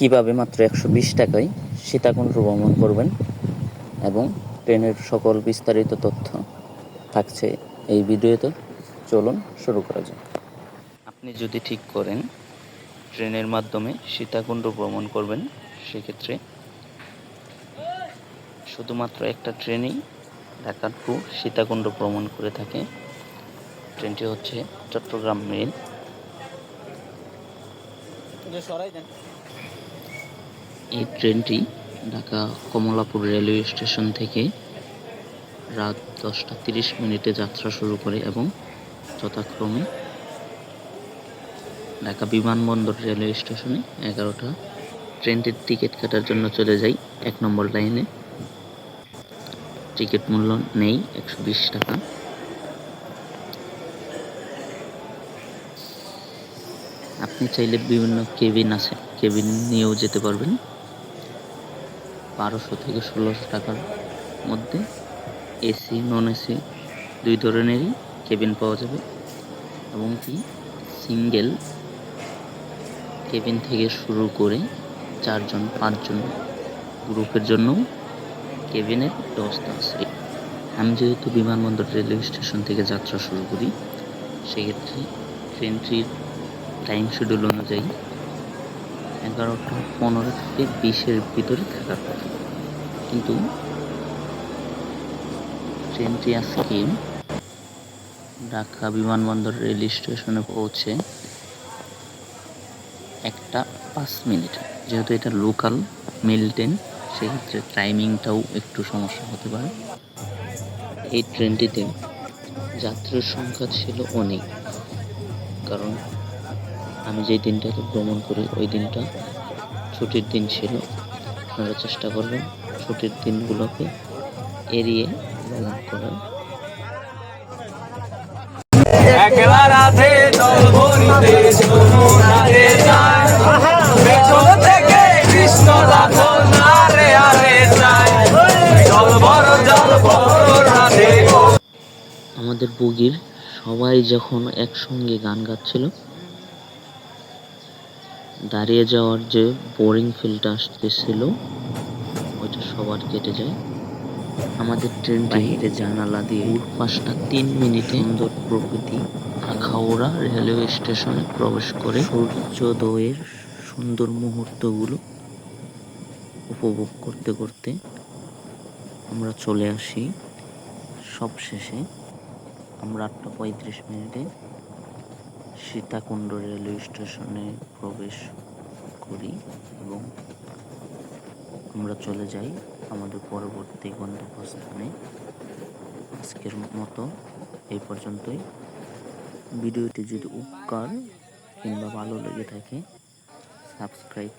কিভাবে মাত্র 120 টাকায় সীতাকুণ্ড ভ্রমণ করবেন এবং ট্রেনের সকল বিস্তারিত তথ্য থাকছে এই ভিডিওতে। চলুন শুরু করা যাক। আপনি যদি ঠিক করেন ট্রেনের মাধ্যমে সীতাকুণ্ড ভ্রমণ করবেন, সেক্ষেত্রে শুধুমাত্র একটা ট্রেনই ঢাকা টু সীতাকুণ্ড ভ্রমণ করে থাকে। ট্রেনটি হচ্ছে চট্টগ্রাম মেল। এই ট্রেনটি ঢাকা কমলাপুর রেলওয়ে স্টেশন থেকে রাত 10টা 30 মিনিটে যাত্রা শুরু করে এবং যথাক্রমে ঢাকা বিমানবন্দর রেলওয়ে স্টেশনে 11টা। ট্রেনটির টিকিট কাটার জন্য চলে যাই 1 নম্বর লাইনে। টিকিট মূল্য নেই 120 টাকা। আপনি চাইলে বিভিন্ন কেবিন আছে, কেবিন নিয়েও যেতে পারবেন। 1200 থেকে 1600 টাকার মধ্যে এসি নন এসি দুই ধরনেরই কেবিন পাওয়া যাবে এবং কি সিঙ্গেল কেবিন থেকে শুরু করে 4 জন 5 জন গ্রুপের জন্য কেবিনের ব্যবস্থা আছে। আমি যেহেতু বিমানবন্দর রেলওয়ে স্টেশন থেকে যাত্রা শুরু করি, সেক্ষেত্রে ট্রেনটির টাইম শিডিউল অনুযায়ী 11টা 15 থেকে 20-এর ভিতরে থাকার কথা, কিন্তু ট্রেনটি আজকে ঢাকা বিমানবন্দর রেল স্টেশনে পৌঁছে 1টা 5 মিনিট। যেহেতু এটা লোকাল মেল ট্রেন, সেক্ষেত্রে টাইমিংটাও একটু সমস্যা হতে পারে। এই ট্রেনটিতে যাত্রীর সংখ্যা ছিল অনেক, কারণ আমি যেই দিনটাতে ভ্রমণ করি ওই দিনটা ছুটির দিন ছিল। আপনারা চেষ্টা করবেন ছুটির দিনগুলোকে এড়িয়ে ভ্রমণ করার। আমাদের বগির সবাই যখন একসঙ্গে গান গাচ্ছিল, দাঁড়িয়ে যাওয়ার যে বোরিং ফিলটা আসতেছিল ওইটা সবার কেটে যায়। আমাদের ট্রেনটি বাইরে জানালা দিয়ে 5টা 3 মিনিটে সুন্দর প্রকৃতি আখাউড়া রেলওয়ে স্টেশনে প্রবেশ করে সূর্যোদয়ের সুন্দর মুহূর্তগুলো উপভোগ করতে করতে আমরা চলে আসি। সবশেষে আমরা 8টা 35 মিনিটে সীতাকুণ্ড রেলওয়ে স্টেশনে প্রবেশ করি এবং আমরা চলে যাই আমাদের পরবর্তী গন্তব্যস্থানে। আজকের মতো এই পর্যন্তই। ভিডিওটি যদি উপকার কিংবা ভালো লেগে থাকে সাবস্ক্রাইব